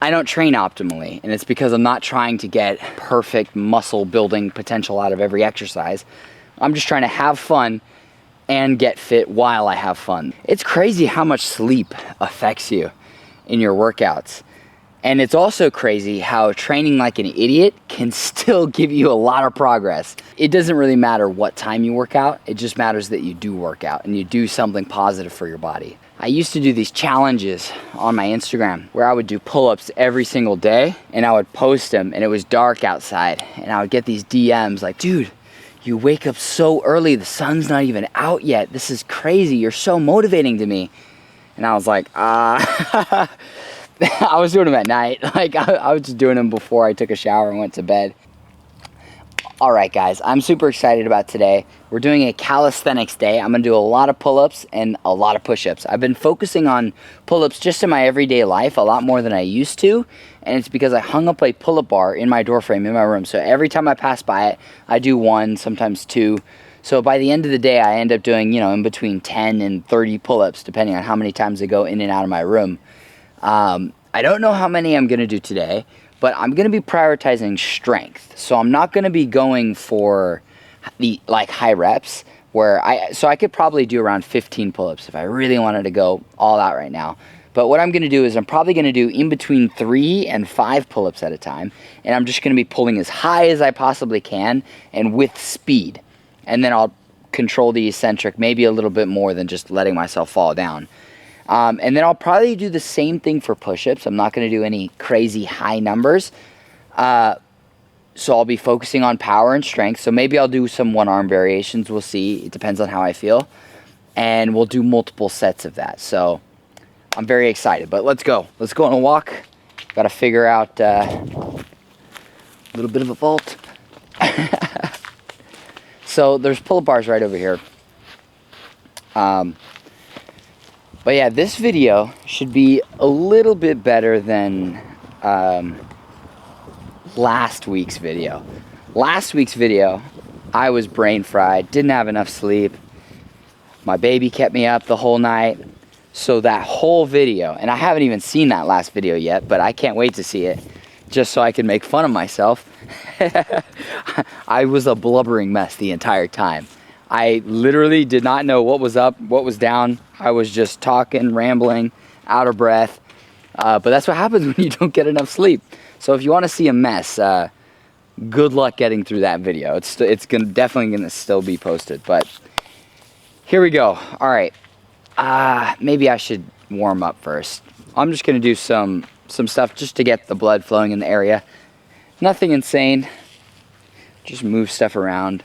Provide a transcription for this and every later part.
I don't train optimally, and it's because I'm not trying to get perfect muscle building potential out of every exercise. I'm just trying to have fun and get fit while I have fun. It's crazy how much sleep affects you in your workouts. And it's also crazy how training like an idiot can still give you a lot of progress. It doesn't really matter what time you work out, it just matters that you do work out and you do something positive for your body. I used to do these challenges on my Instagram where I would do pull-ups every single day and I would post them, and it was dark outside and I would get these DMs like, dude, you wake up so early, the sun's not even out yet. This is crazy, you're so motivating to me. And I was like, I was doing them at night. Like I was just doing them before I took a shower and went to bed. All right, guys, I'm super excited about today. We're doing a calisthenics day. I'm gonna do a lot of pull-ups and a lot of push-ups. I've been focusing on pull-ups just in my everyday life a lot more than I used to, and it's because I hung up a pull-up bar in my door frame in my room. So every time I pass by it, I do one, sometimes two. So by the end of the day, I end up doing, you know, in between 10 and 30 pull-ups, depending on how many times I go in and out of my room. I don't know how many I'm gonna do today, but I'm gonna be prioritizing strength. So I'm not gonna be going for the like high reps where I could probably do around 15 pull-ups if I really wanted to go all out right now. But what I'm gonna do is I'm probably gonna do in between 3 and 5 pull-ups at a time, and I'm just gonna be pulling as high as I possibly can and with speed. And then I'll control the eccentric maybe a little bit more than just letting myself fall down. And then I'll probably do the same thing for push-ups. I'm not going to do any crazy high numbers. So I'll be focusing on power and strength. So maybe I'll do some one-arm variations. We'll see. It depends on how I feel. And we'll do multiple sets of that. So I'm very excited. But let's go. Let's go on a walk. Got to figure out a little bit of a vault. So there's pull-up bars right over here. But yeah, this video should be a little bit better than last week's video. Last week's video, I was brain fried, didn't have enough sleep. My baby kept me up the whole night. So that whole video, and I haven't even seen that last video yet, but I can't wait to see it, just so I can make fun of myself. I was a blubbering mess the entire time. I literally did not know what was up, what was down. I was just talking, rambling, out of breath. But that's what happens when you don't get enough sleep. So if you want to see a mess, good luck getting through that video. It's definitely gonna still be posted. But here we go. All right. Maybe I should warm up first. I'm just gonna do some stuff just to get the blood flowing in the area. Nothing insane. Just move stuff around.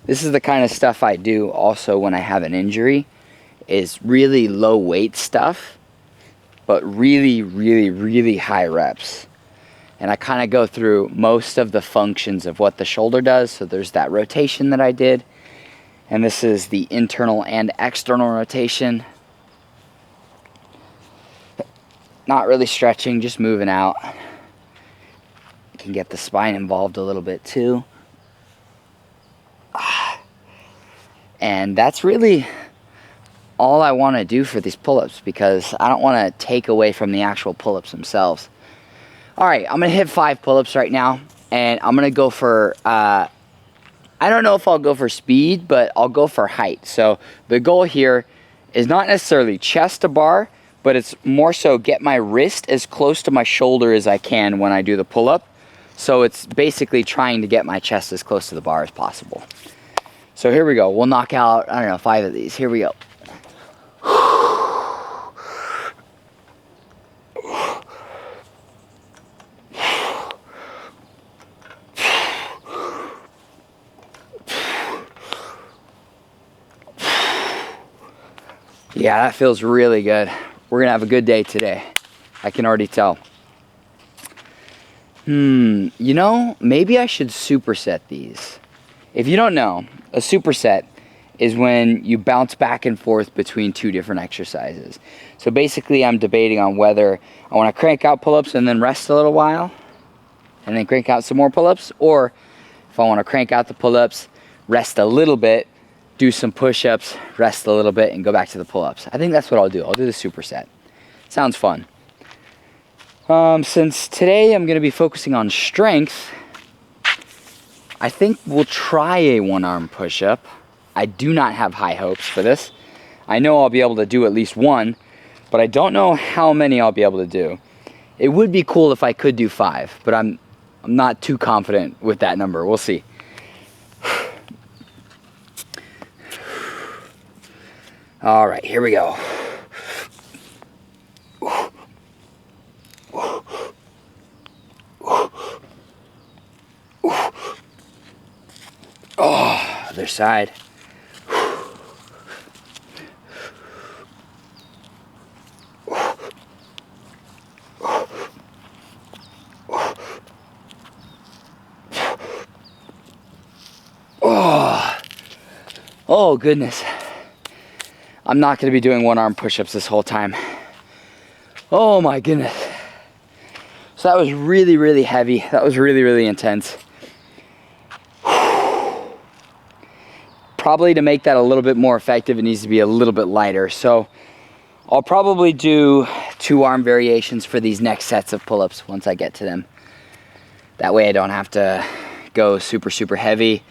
This is the kind of stuff I do also when I have an injury, is really low weight stuff, but really, really, really high reps. And I kind of go through most of the functions of what the shoulder does. So there's that rotation that I did, and this is the internal and external rotation. Not really stretching, just moving out. You can get the spine involved a little bit too. And that's really all I want to do for these pull-ups, because I don't want to take away from the actual pull-ups themselves. All right, I'm going to hit 5 pull-ups right now, and I'm going to go for, I don't know if I'll go for speed, but I'll go for height. So the goal here is not necessarily chest to bar, but it's more so get my wrist as close to my shoulder as I can when I do the pull-up. So it's basically trying to get my chest as close to the bar as possible. So here we go. We'll knock out, I don't know, 5 of these. Here we go. Yeah, that feels really good. We're gonna have a good day today. I can already tell. You know, maybe I should superset these. If you don't know, a superset is when you bounce back and forth between 2 different exercises. So basically I'm debating on whether I want to crank out pull-ups and then rest a little while and then crank out some more pull-ups, or if I want to crank out the pull-ups, rest a little bit, do some push-ups, rest a little bit, and go back to the pull-ups. I think that's what I'll do. I'll do the superset. Sounds fun. Since today I'm going to be focusing on strength, I think we'll try a one-arm push-up. I do not have high hopes for this. I know I'll be able to do at least one, but I don't know how many I'll be able to do. It would be cool if I could do 5, but I'm not too confident with that number. We'll see. All right, here we go. Oh, other side. Oh goodness. I'm not going to be doing one-arm push-ups this whole time. Oh my goodness. So that was really, really heavy. That was really, really intense. Probably to make that a little bit more effective, it needs to be a little bit lighter. So I'll probably do 2-arm variations for these next sets of pull-ups once I get to them. That way I don't have to go super, super heavy,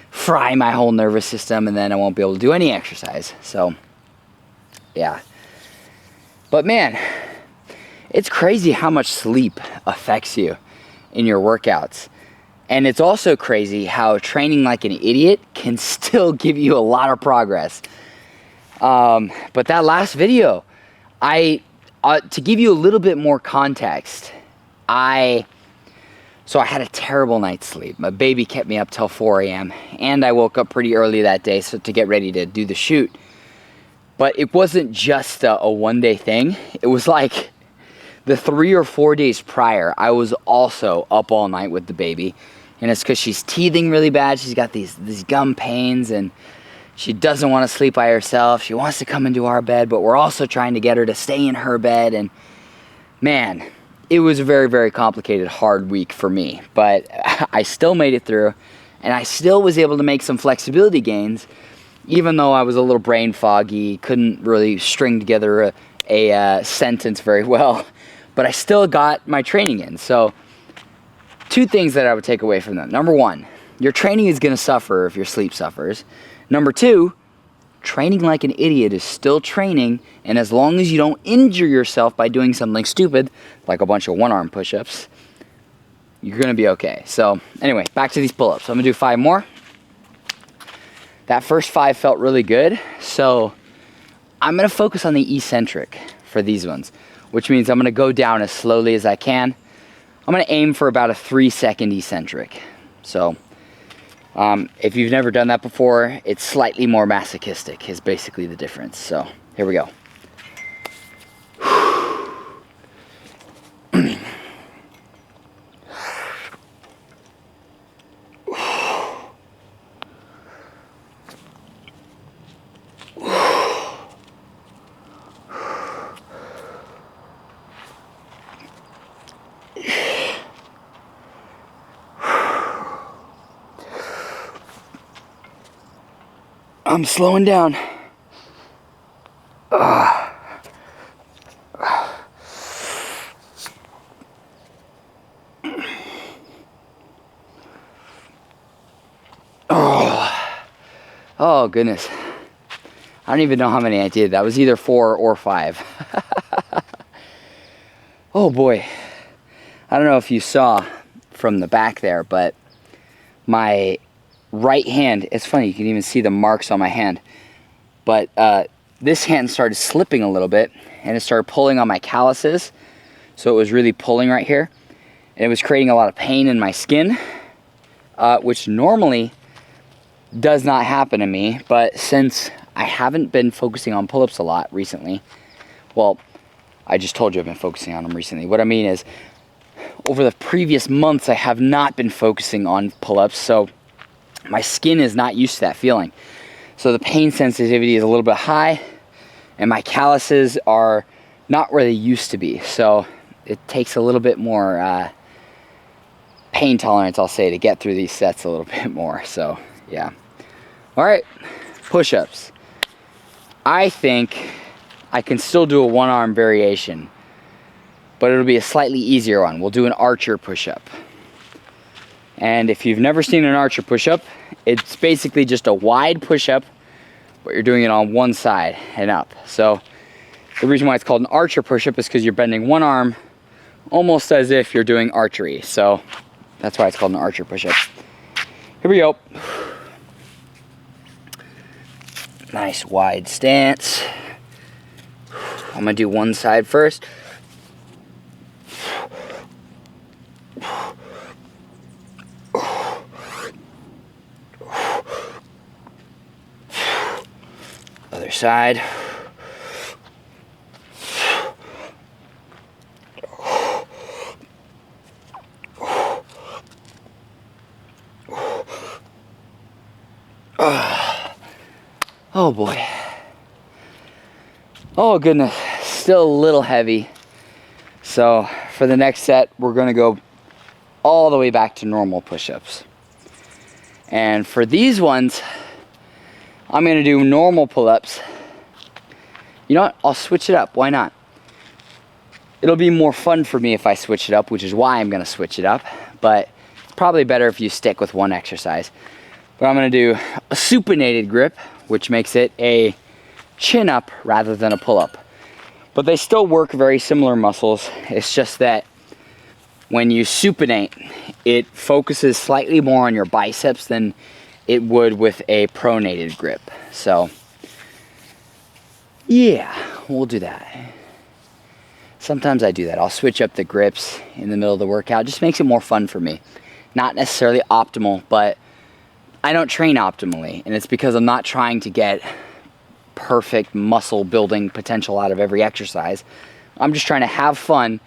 fry my whole nervous system, and then I won't be able to do any exercise. So yeah. But man, it's crazy how much sleep affects you in your workouts. And it's also crazy how training like an idiot can still give you a lot of progress. But that last video, to give you a little bit more context, so I had a terrible night's sleep. My baby kept me up till 4 a.m. and I woke up pretty early that day to get ready to do the shoot. But it wasn't just a one-day thing. It was like the 3 or 4 days prior, I was also up all night with the baby. And it's because she's teething really bad. She's got these gum pains and she doesn't want to sleep by herself. She wants to come into our bed, but we're also trying to get her to stay in her bed. And man, it was a very, very complicated, hard week for me. But I still made it through and I still was able to make some flexibility gains, even though I was a little brain foggy, couldn't really string together a sentence very well. But I still got my training in. So 2 things that I would take away from that. Number 1, your training is going to suffer if your sleep suffers. Number 2, training like an idiot is still training, and as long as you don't injure yourself by doing something stupid, like a bunch of one-arm push-ups, you're going to be okay. So anyway, back to these pull-ups. I'm going to do 5 more. That first 5 felt really good, so I'm going to focus on the eccentric for these ones, which means I'm going to go down as slowly as I can. I'm going to aim for about a 3-second eccentric. So if you've never done that before, it's slightly more masochistic is basically the difference. So here we go. I'm slowing down. Oh goodness. I don't even know how many I did. That was either 4 or 5. Oh boy. I don't know if you saw from the back there, but my right hand, it's funny, you can even see the marks on my hand, but this hand started slipping a little bit and it started pulling on my calluses, so it was really pulling right here and it was creating a lot of pain in my skin, which normally does not happen to me, but since I haven't been focusing on pull-ups a lot recently, well, I just told you I've been focusing on them recently. What I mean is, over the previous months I have not been focusing on pull-ups, so my skin is not used to that feeling. So the pain sensitivity is a little bit high and my calluses are not where they used to be. So it takes a little bit more pain tolerance, I'll say, to get through these sets a little bit more. So yeah. All right, push-ups. I think I can still do a one-arm variation. but it'll be a slightly easier one. We'll do an archer push-up. And if you've never seen an archer push-up, it's basically just a wide push-up, but you're doing it on one side and up. So the reason why it's called an archer push-up is because you're bending one arm almost as if you're doing archery. So that's why it's called an archer push-up. Here we go. Nice wide stance. I'm gonna do one side first. Other side. Oh boy. Oh goodness, still a little heavy. So for the next set, we're gonna go all the way back to normal push-ups. And for these ones, I'm gonna do normal pull-ups. You know what, I'll switch it up, why not? It'll be more fun for me if I switch it up, which is why I'm gonna switch it up, but it's probably better if you stick with one exercise. But I'm gonna do a supinated grip, which makes it a chin up rather than a pull up. But they still work very similar muscles. It's just that when you supinate, it focuses slightly more on your biceps than it would with a pronated grip. So yeah, we'll do that. Sometimes I do that. I'll switch up the grips in the middle of the workout. It just makes it more fun for me. Not necessarily optimal, but I don't train optimally, and it's because I'm not trying to get perfect muscle building potential out of every exercise. I'm just trying to have fun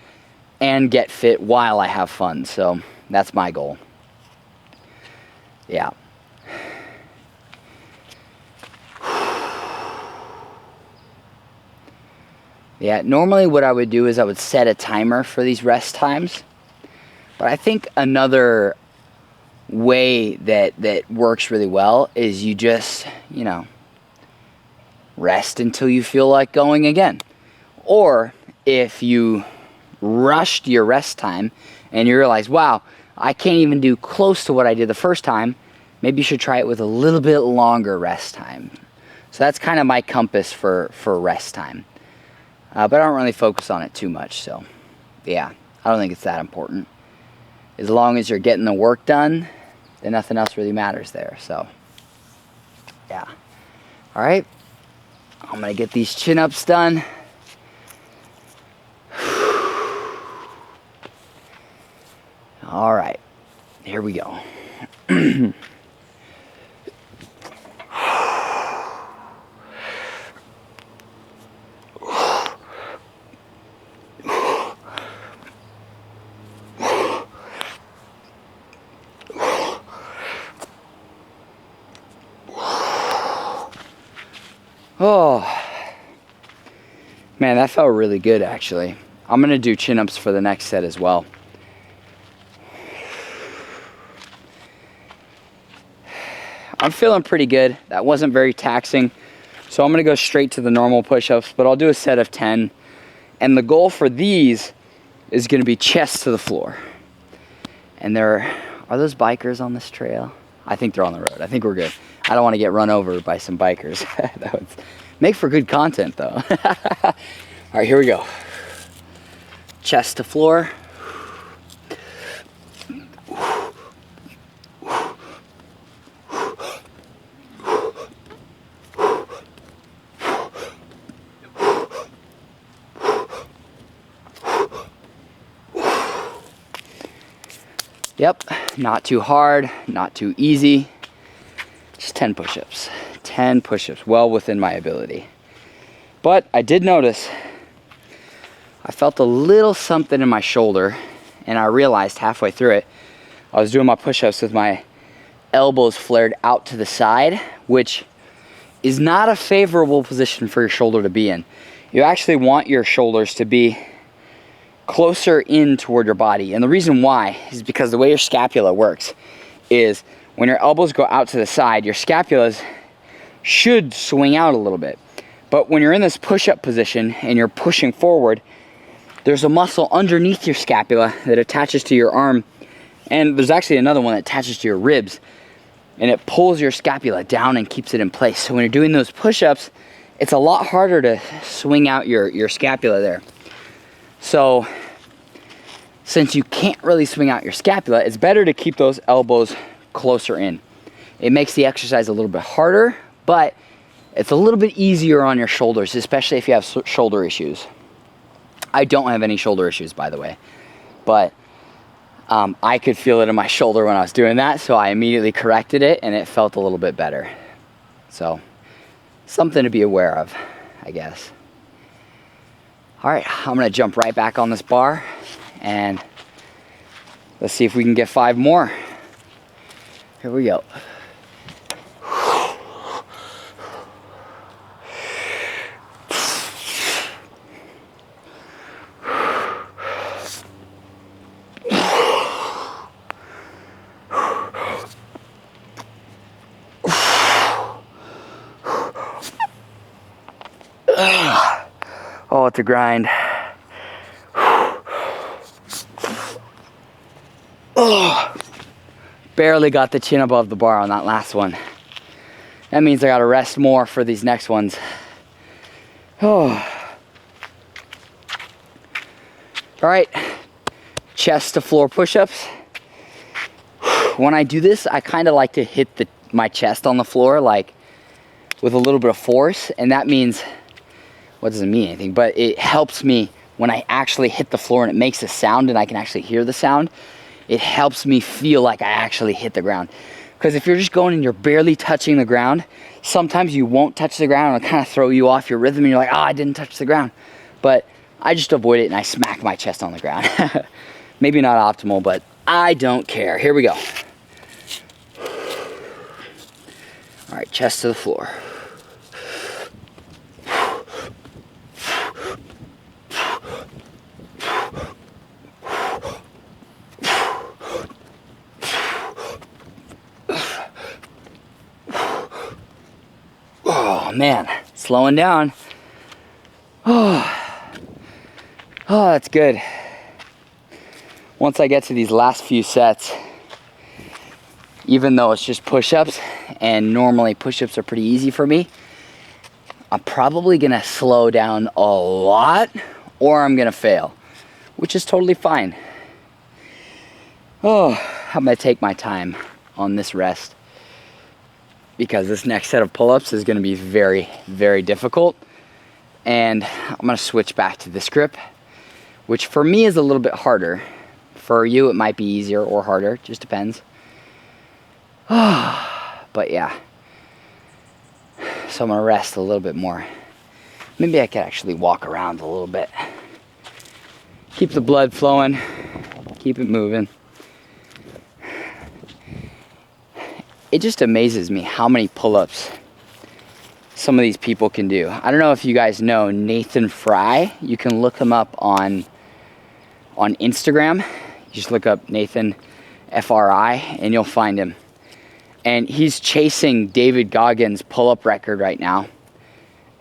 and get fit while I have fun, so that's my goal. Yeah. Yeah, normally what I would do is I would set a timer for these rest times, but I think another way that works really well is you just, you know, rest until you feel like going again. Or if you rushed your rest time and you realize, wow, I can't even do close to what I did the first time, maybe you should try it with a little bit longer rest time. So that's kind of my compass for rest time. But I don't really focus on it too much, so yeah, I don't think it's that important. As long as you're getting the work done, then nothing else really matters there, so yeah. All right, I'm gonna get these chin-ups done. All right, here we go. Oh, man, that felt really good, actually. I'm gonna do chin-ups for the next set as well. I'm feeling pretty good. That wasn't very taxing. So I'm gonna go straight to the normal push-ups, but I'll do a set of 10. And the goal for these is gonna be chest to the floor. And are those bikers on this trail? I think they're on the road. I think we're good. I don't want to get run over by some bikers. That would make for good content though. All right, here we go. Chest to floor. Yep, not too hard, not too easy. Just 10 push-ups. 10 push-ups, well within my ability. But I did notice I felt a little something in my shoulder, and I realized halfway through it, I was doing my push-ups with my elbows flared out to the side, which is not a favorable position for your shoulder to be in. You actually want your shoulders to be closer in toward your body. And the reason why is because the way your scapula works is when your elbows go out to the side, your scapulas should swing out a little bit. But when you're in this push-up position and you're pushing forward, there's a muscle underneath your scapula that attaches to your arm, and there's actually another one that attaches to your ribs, and it pulls your scapula down and keeps it in place. So when you're doing those push-ups, it's a lot harder to swing out your scapula there. So since you can't really swing out your scapula, it's better to keep those elbows closer in. It makes the exercise a little bit harder, but it's a little bit easier on your shoulders, especially if you have shoulder issues. I don't have any shoulder issues, by the way, but I could feel it in my shoulder when I was doing that, so I immediately corrected it and it felt a little bit better. So something to be aware of, I guess. All right, I'm gonna jump right back on this bar and let's see if we can get 5 more. Here we go. Oh, it's a grind. Oh, barely got the chin above the bar on that last one. That means I gotta rest more for these next ones. Oh. All right, chest to floor push-ups. When I do this, I kind of like to hit my chest on the floor, like with a little bit of force, and that means, what doesn't mean anything, but it helps me when I actually hit the floor and it makes a sound and I can actually hear the sound. It helps me feel like I actually hit the ground. Because if you're just going and you're barely touching the ground, sometimes you won't touch the ground and it'll kind of throw you off your rhythm and you're like, oh, I didn't touch the ground. But I just avoid it and I smack my chest on the ground. Maybe not optimal, but I don't care. Here we go. All right, chest to the floor. Oh man, slowing down. Oh, that's good. Once I get to these last few sets, even though it's just push-ups, and normally push-ups are pretty easy for me, I'm probably gonna slow down a lot or I'm gonna fail, which is totally fine. Oh, I'm gonna take my time on this rest because this next set of pull-ups is gonna be very, very difficult. And I'm gonna switch back to this grip, which for me is a little bit harder. For you, it might be easier or harder, just depends. But yeah, so I'm gonna rest a little bit more. Maybe I could actually walk around a little bit. Keep the blood flowing, keep it moving. It just amazes me how many pull-ups some of these people can do. I don't know if you guys know Nathan Fry. You can look him up on Instagram. You just look up Nathan Fri and you'll find him. And he's chasing David Goggins' pull-up record right now.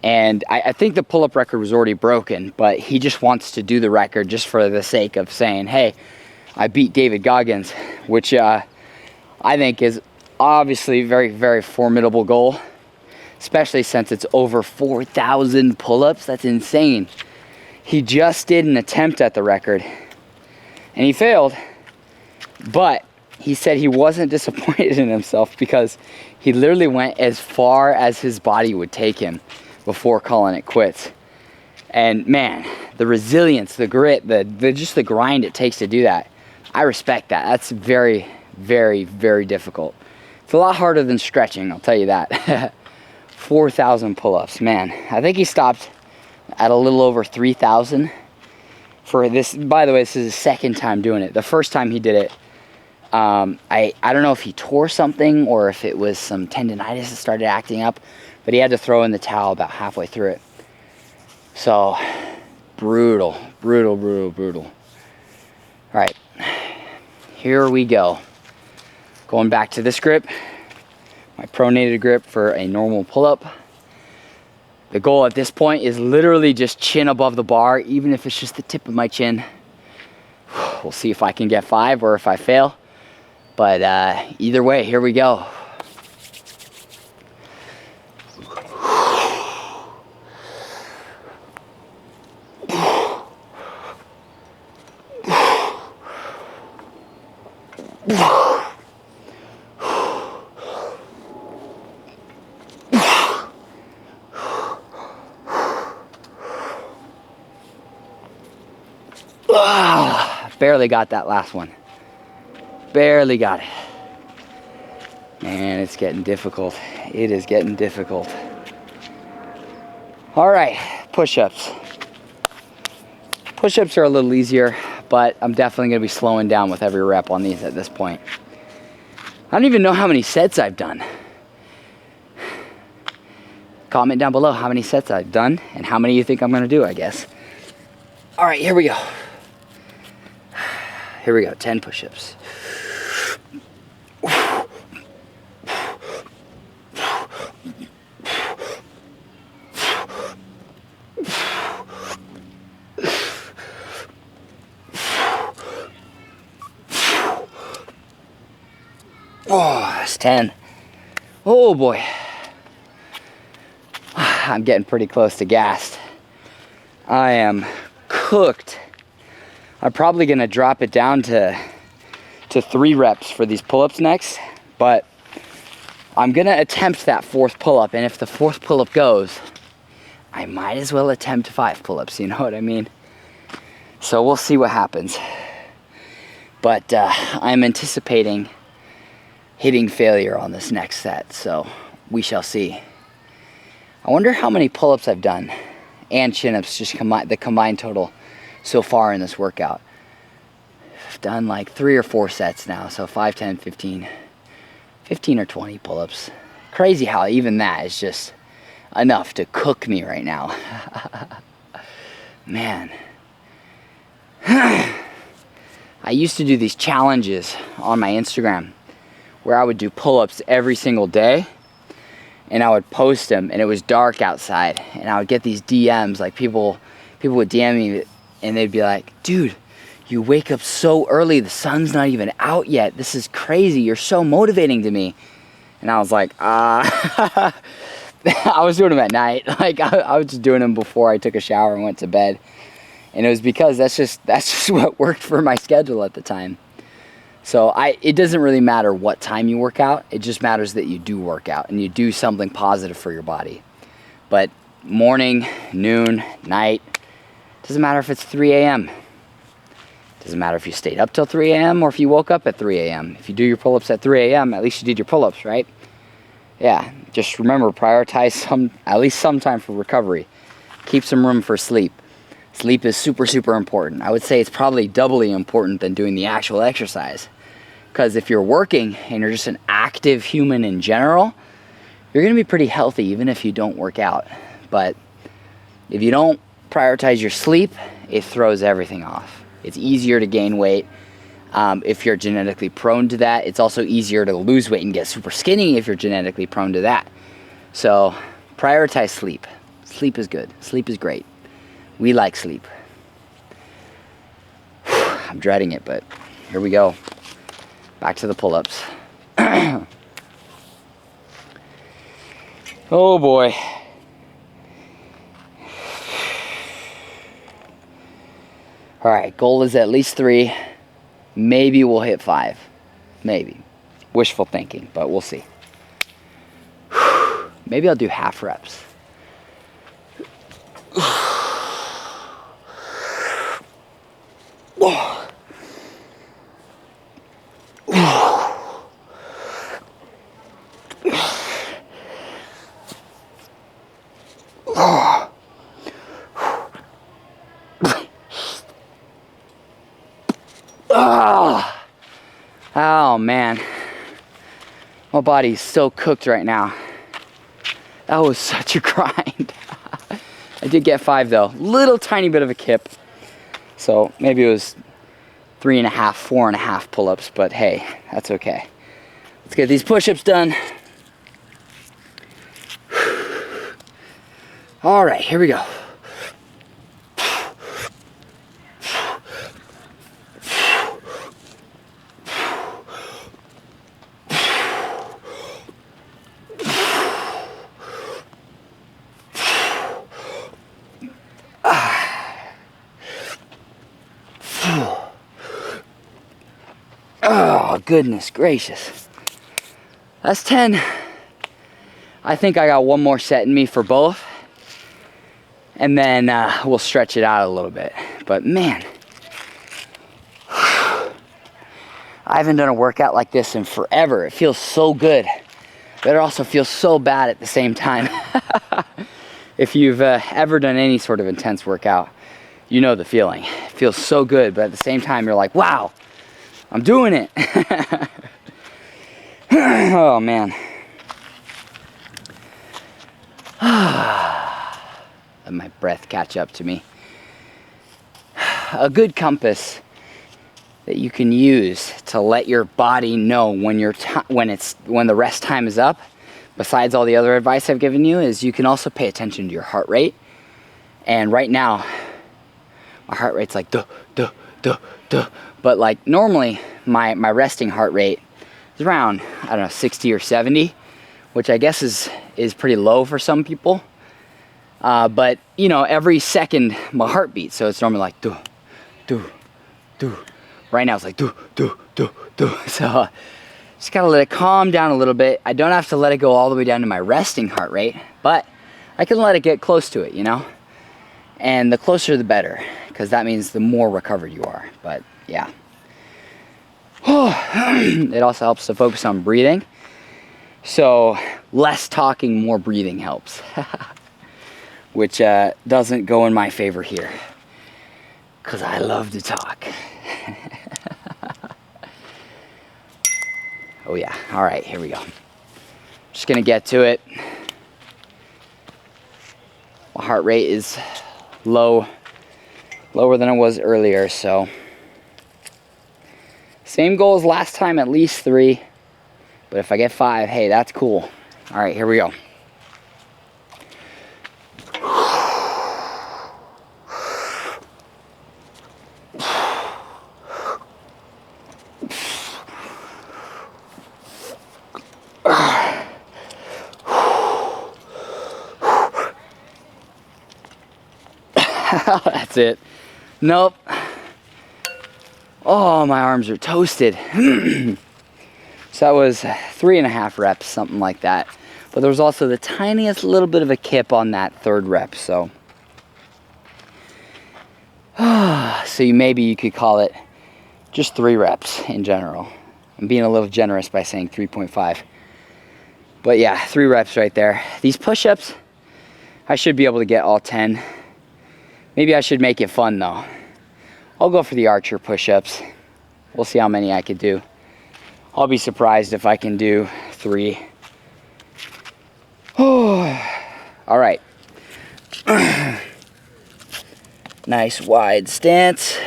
And I think the pull-up record was already broken, but he just wants to do the record just for the sake of saying, hey, I beat David Goggins, which I think is obviously very, very formidable goal, especially since it's over 4,000 pull-ups. That's insane. He just did an attempt at the record and he failed, but he said he wasn't disappointed in himself because he literally went as far as his body would take him before calling it quits. And man, the resilience, the grit, just the grind it takes to do that, I respect that. That's very, very, very difficult. It's a lot harder than stretching, I'll tell you that. 4,000 pull-ups, man. I think he stopped at a little over 3,000 for this. By the way, this is his second time doing it. The first time he did it, I don't know if he tore something or if it was some tendonitis that started acting up, but he had to throw in the towel about halfway through it. So, brutal, brutal, brutal, brutal. All right, here we go. Going back to this grip, my pronated grip for a normal pull-up. The goal at this point is literally just chin above the bar, even if it's just the tip of my chin. We'll see if I can get 5 or if I fail. But either way, here we go. Barely got that last one. Barely got it. Man, it's getting difficult. It is getting difficult. All right, push-ups. Push-ups are a little easier, but I'm definitely gonna be slowing down with every rep on these at this point. I don't even know how many sets I've done. Comment down below how many sets I've done and how many you think I'm gonna do, I guess. All right, here we go. Here we go, 10 push-ups. Oh, that's 10. Oh boy. I'm getting pretty close to gassed. I am cooked. I'm probably gonna drop it down to 3 reps for these pull-ups next, but I'm gonna attempt that 4th pull-up, and if the 4th pull-up goes, I might as well attempt 5 pull-ups, you know what I mean? So we'll see what happens. But I'm anticipating hitting failure on this next set, so we shall see. I wonder how many pull-ups I've done and chin-ups, just the combined total so far in this workout. I've done like 3 or 4 sets now, so 5, 10, 15 or 20 pull-ups. Crazy how even that is just enough to cook me right now. Man. I used to do these challenges on my Instagram where I would do pull-ups every single day, and I would post them, and it was dark outside, and I would get these DMs, like people would DM me, and they'd be like, dude, you wake up so early, the sun's not even out yet, this is crazy, you're so motivating to me. And I was like, I was doing them at night. Like I was just doing them before I took a shower and went to bed, and it was because that's just what worked for my schedule at the time. So it doesn't really matter what time you work out, it just matters that you do work out and you do something positive for your body. But morning, noon, night, doesn't matter if it's 3 a.m. Doesn't matter if you stayed up till 3 a.m. or if you woke up at 3 a.m. If you do your pull-ups at 3 a.m., at least you did your pull-ups, right? Yeah, just remember, prioritize at least some time for recovery. Keep some room for sleep. Sleep is super, super important. I would say it's probably doubly important than doing the actual exercise. Because if you're working and you're just an active human in general, you're going to be pretty healthy even if you don't work out. But if you don't prioritize your sleep, it throws everything off. It's easier to gain weight if you're genetically prone to that. It's also easier to lose weight and get super skinny if you're genetically prone to that. So prioritize sleep. Sleep is good. Sleep is great. We like sleep. I'm dreading it, but here we go. Back to the pull-ups. Oh boy. All right, goal is at least 3. Maybe we'll hit 5. Maybe. Wishful thinking, but we'll see. Maybe I'll do half reps. Oh man, my body's so cooked right now. That was such a grind. I did get 5 though, little tiny bit of a kip. So maybe it was 3.5, 4.5 pull-ups, but hey, that's okay. Let's get these push-ups done. All right, here we go. Oh, goodness gracious. That's 10. I think I got one more set in me for both. And then we'll stretch it out a little bit. But man, I haven't done a workout like this in forever. It feels so good, but it also feels so bad at the same time. If you've ever done any sort of intense workout, you know the feeling. It feels so good, but at the same time, you're like, wow, I'm doing it. Oh, man. Let my breath catch up to me. A good compass that you can use to let your body know when the rest time is up, besides all the other advice I've given you, is you can also pay attention to your heart rate. And right now, my heart rate's like duh, duh, duh, duh. But like normally, my resting heart rate is around, I don't know, 60 or 70, which I guess is pretty low for some people. But you know, every second my heart beats, so it's normally like do, do, do. Right now it's like do, do, do, do. So just gotta let it calm down a little bit. I don't have to let it go all the way down to my resting heart rate, but I can let it get close to it, you know? And the closer the better, because that means the more recovered you are. But yeah. It also helps to focus on breathing. So less talking, more breathing helps. Which doesn't go in my favor here, because I love to talk. Oh yeah, all right, here we go. Just gonna get to it. My heart rate is lower than it was earlier, so. Same goal as last time, at least 3. But if I get 5, hey, that's cool. All right, here we go. That's it. Nope. Oh, my arms are toasted. So that was 3.5 reps, something like that. But there was also the tiniest little bit of a kip on that 3rd rep, so. So maybe you could call it just 3 reps in general. I'm being a little generous by saying 3.5. But yeah, 3 reps right there. These push-ups, I should be able to get all 10. Maybe I should make it fun though. I'll go for the archer push-ups. We'll see how many I could do. I'll be surprised if I can do 3. Oh, all right. Nice wide stance.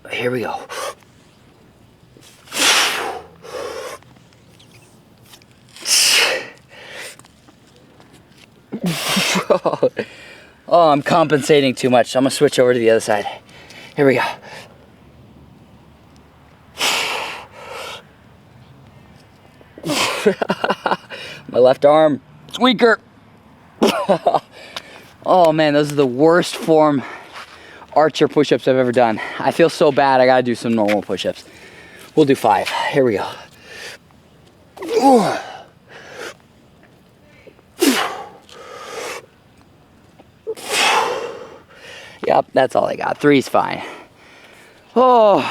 Here we go. Oh, I'm compensating too much, so I'm gonna switch over to the other side. Here we go. My left arm, it's weaker. Oh man, those are the worst form archer push-ups I've ever done. I feel so bad, I gotta do some normal push-ups. We'll do 5, here we go. Yep, that's all I got. 3's fine. Oh.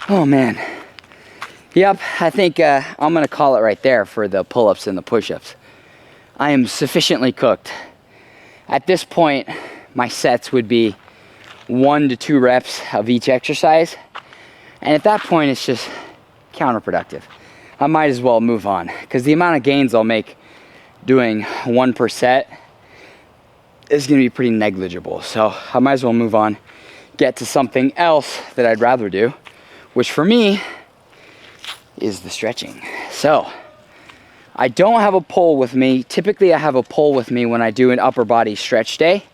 Oh man. Yep, I think I'm gonna call it right there for the pull-ups and the push-ups. I am sufficiently cooked. At this point, my sets would be 1 to 2 reps of each exercise. And at that point, it's just counterproductive. I might as well move on, because the amount of gains I'll make doing 1 per set is gonna be pretty negligible. So I might as well move on, get to something else that I'd rather do, which for me is the stretching. So I don't have a pole with me. Typically I have a pole with me when I do an upper body stretch day.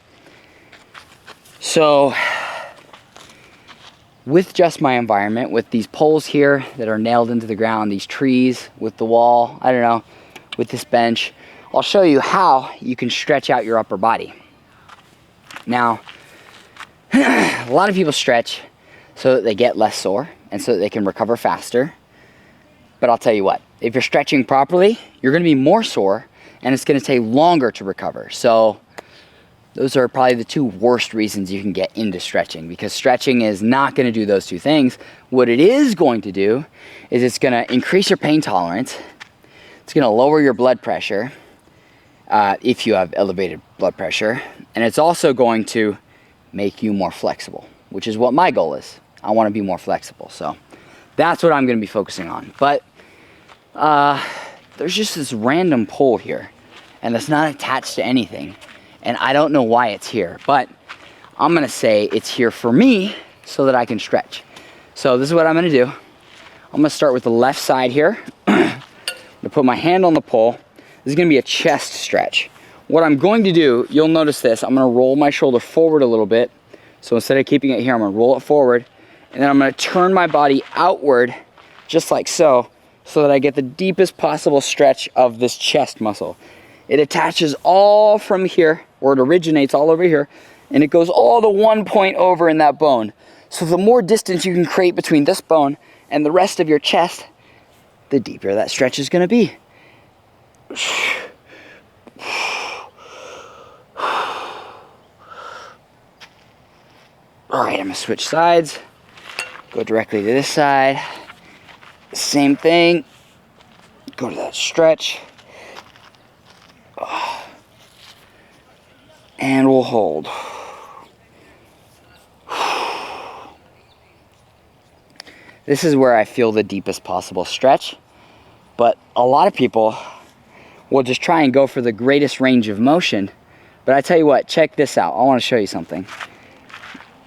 So with just my environment, with these poles here that are nailed into the ground, these trees, with the wall, I don't know, with this bench, I'll show you how you can stretch out your upper body. Now, a lot of people stretch so that they get less sore and so that they can recover faster. But I'll tell you what, if you're stretching properly, you're gonna be more sore and it's gonna take longer to recover. So those are probably the two worst reasons you can get into stretching, because stretching is not going to do those two things. What it is going to do is it's going to increase your pain tolerance. It's going to lower your blood pressure if you have elevated blood pressure. And it's also going to make you more flexible, which is what my goal is. I want to be more flexible. So that's what I'm going to be focusing on. But there's just this random pole here, and it's not attached to anything. And I don't know why it's here, but I'm gonna say it's here for me so that I can stretch. So this is what I'm gonna do. I'm gonna start with the left side here. I'm gonna put my hand on the pole. This is gonna be a chest stretch. What I'm going to do, you'll notice this, I'm gonna roll my shoulder forward a little bit. So instead of keeping it here, I'm gonna roll it forward, and then I'm gonna turn my body outward, just like so that I get the deepest possible stretch of this chest muscle. It attaches all from here, or it originates all over here, and it goes all to one point over in that bone. So the more distance you can create between this bone and the rest of your chest, the deeper that stretch is gonna be. All right, I'm gonna switch sides, go directly to this side. Same thing, go to that stretch. And we'll hold. This is where I feel the deepest possible stretch, but a lot of people will just try and go for the greatest range of motion. But I tell you what, check this out. I want to show you something.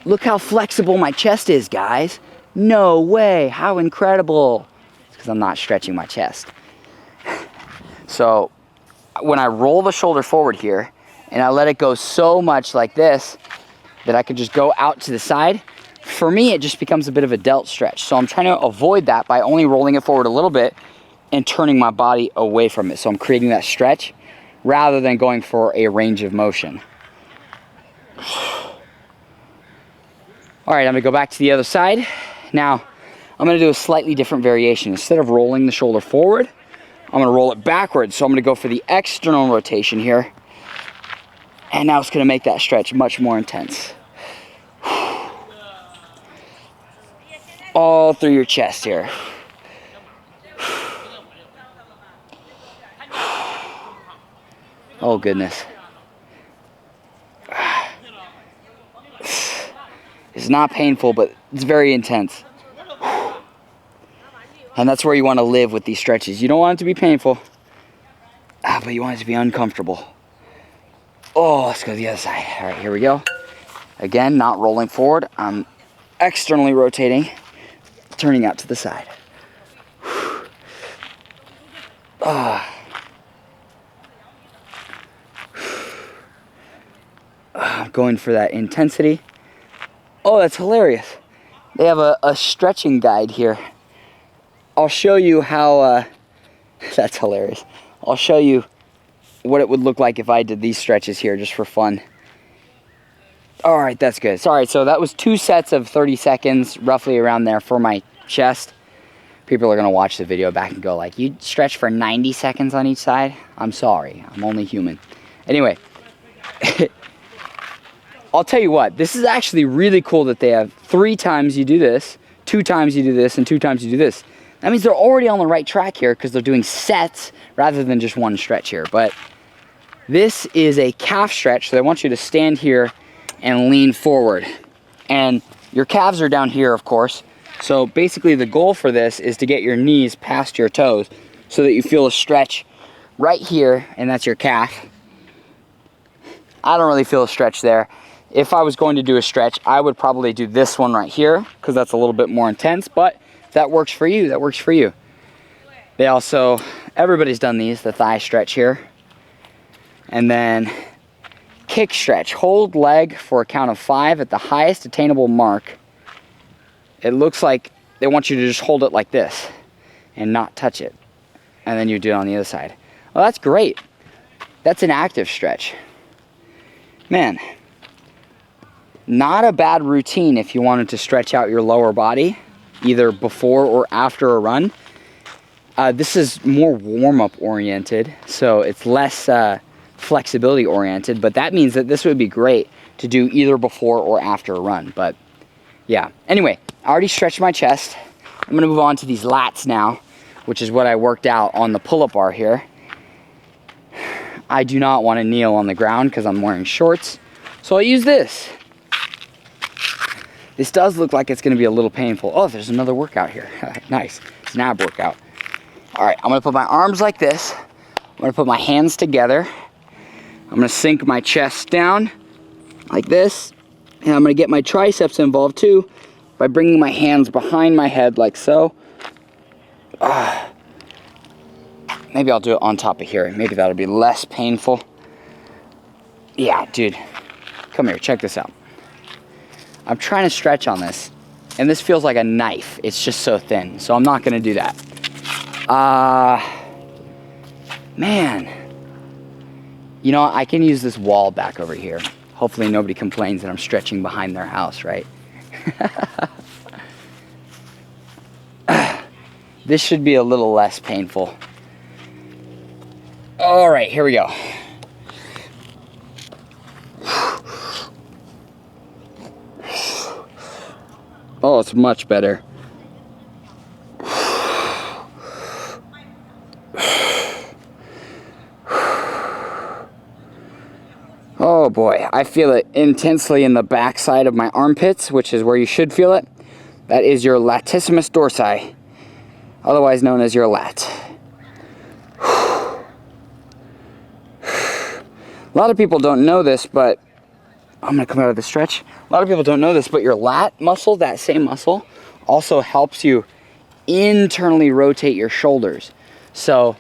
Look how flexible my chest is, guys. No way, how incredible. It's because I'm not stretching my chest. So when I roll the shoulder forward here, and I let it go so much like this, that I can just go out to the side, for me it just becomes a bit of a delt stretch. So I'm trying to avoid that by only rolling it forward a little bit and turning my body away from it. So I'm creating that stretch rather than going for a range of motion. All right, I'm gonna go back to the other side. Now, I'm gonna do a slightly different variation. Instead of rolling the shoulder forward, I'm gonna roll it backwards. So I'm gonna go for the external rotation here. And now it's gonna make that stretch much more intense. All through your chest here. Oh goodness. It's not painful, but it's very intense. And that's where you want to live with these stretches. You don't want it to be painful, but you want it to be uncomfortable. Oh, let's go to the other side. All right, here we go. Again, not rolling forward. I'm externally rotating, turning out to the side. I'm going for that intensity. Oh, that's hilarious. They have a stretching guide here. I'll show you how, that's hilarious. I'll show you what it would look like if I did these stretches here just for fun. All right, that's good. Sorry, so that was 2 sets of 30 seconds, roughly around there for my chest. People are gonna watch the video back and go like, you stretch for 90 seconds on each side? I'm sorry, I'm only human. Anyway, I'll tell you what, this is actually really cool that they have 3 times you do this, 2 times you do this, and 2 times you do this. That means they're already on the right track here because they're doing sets rather than just one stretch here. But this is a calf stretch, so I want you to stand here and lean forward. And your calves are down here, of course. So basically the goal for this is to get your knees past your toes so that you feel a stretch right here, and that's your calf. I don't really feel a stretch there. If I was going to do a stretch, I would probably do this one right here because that's a little bit more intense, but if that works for you, that works for you. They also everybody's done these, the thigh stretch here. And then kick stretch. Hold leg for a count of 5 at the highest attainable mark. It looks like they want you to just hold it like this and not touch it. And then you do it on the other side. Well, that's great. That's an active stretch. Man, not a bad routine if you wanted to stretch out your lower body, either before or after a run. This is more warm-up oriented, so it's less flexibility oriented, but that means that this would be great to do either before or after a run. But yeah, anyway, I already stretched my chest. I'm gonna move on to these lats now, which is what I worked out on the pull-up bar here. I do not want to kneel on the ground because I'm wearing shorts, so I'll use this. This does look like it's going to be a little painful. Oh, there's another workout here. Nice. It's an ab workout. All right, I'm going to put my arms like this. I'm going to put my hands together. I'm going to sink my chest down like this. And I'm going to get my triceps involved too by bringing my hands behind my head like so. Maybe I'll do it on top of here. Maybe that'll be less painful. Yeah, dude. Come here, check this out. I'm trying to stretch on this, and this feels like a knife. It's just so thin, so I'm not gonna do that. Man. You know, I can use this wall back over here. Hopefully nobody complains that I'm stretching behind their house, right? This should be a little less painful. All right, here we go. Oh, it's much better. Oh boy, I feel it intensely in the backside of my armpits, which is where you should feel it. That is your latissimus dorsi, otherwise known as your lat. A lot of people don't know this, but I'm gonna come out of the stretch. A lot of people don't know this, but your lat muscle, that same muscle, also helps you internally rotate your shoulders. So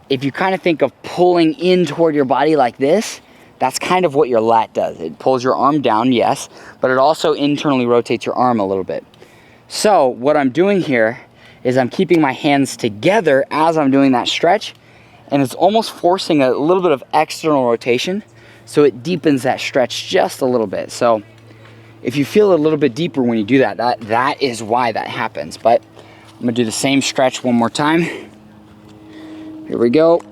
if you kind of think of pulling in toward your body like this, that's kind of what your lat does. It pulls your arm down, yes, but it also internally rotates your arm a little bit. So what I'm doing here is I'm keeping my hands together as I'm doing that stretch, and it's almost forcing a little bit of external rotation, so it deepens that stretch just a little bit. So if you feel a little bit deeper when you do that, that is why that happens. But I'm gonna do the same stretch one more time. Here we go.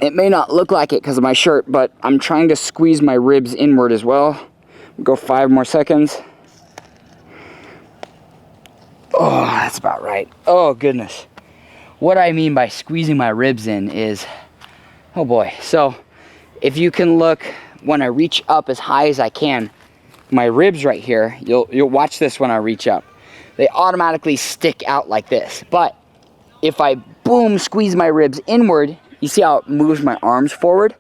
It may not look like it because of my shirt, but I'm trying to squeeze my ribs inward as well. Go 5 more seconds. Oh, that's about right. Oh, goodness. What I mean by squeezing my ribs in is, oh boy. So if you can look, when I reach up as high as I can, my ribs right here, you'll watch this when I reach up. They automatically stick out like this. But if I, boom, squeeze my ribs inward, you see how it moves my arms forward?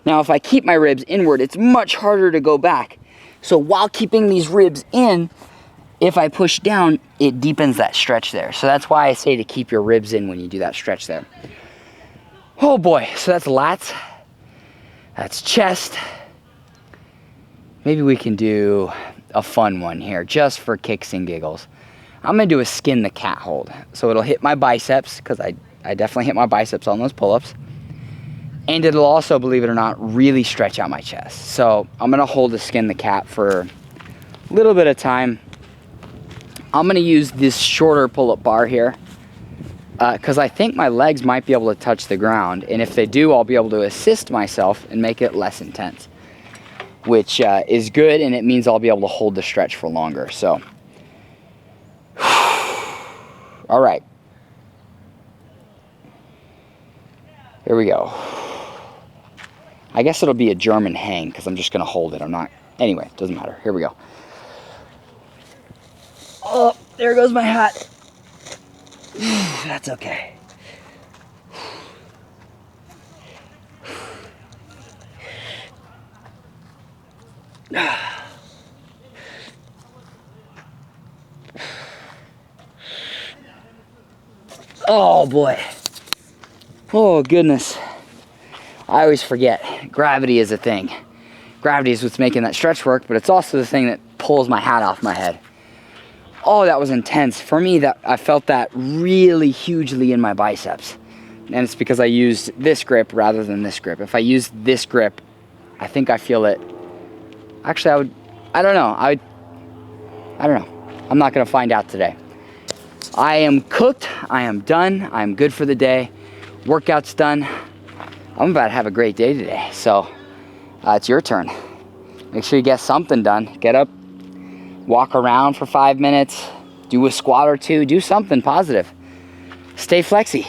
Now, if I keep my ribs inward, it's much harder to go back. So while keeping these ribs in, if I push down, it deepens that stretch there. So that's why I say to keep your ribs in when you do that stretch there. Oh boy, so that's lats. That's chest. Maybe we can do a fun one here, just for kicks and giggles. I'm gonna do a skin the cat hold. So it'll hit my biceps, because I definitely hit my biceps on those pull-ups. And it'll also, believe it or not, really stretch out my chest. So I'm gonna hold the skin the cat for a little bit of time. I'm gonna use this shorter pull-up bar here, because I think my legs might be able to touch the ground. And if they do, I'll be able to assist myself and make it less intense, which is good, and it means I'll be able to hold the stretch for longer. So, all right. Here we go. I guess it'll be a German hang because I'm just going to hold it. I'm not. Anyway, doesn't matter. Here we go. there goes my hat. That's okay. Oh boy. Oh goodness. I always forget. Gravity is a thing. Gravity is what's making that stretch work, but it's also the thing that pulls my hat off my head. Oh, that was intense. For me, that I felt that really hugely in my biceps. And it's because I used this grip rather than this grip. If I used this grip, I think I feel it. Actually, I don't know. I don't know. I'm not gonna find out today. I am cooked, I am done, I'm good for the day. Workout's done. I'm about to have a great day today. So it's your turn. Make sure you get something done. Get up, walk around for 5 minutes, do a squat or two, do something positive. Stay flexy.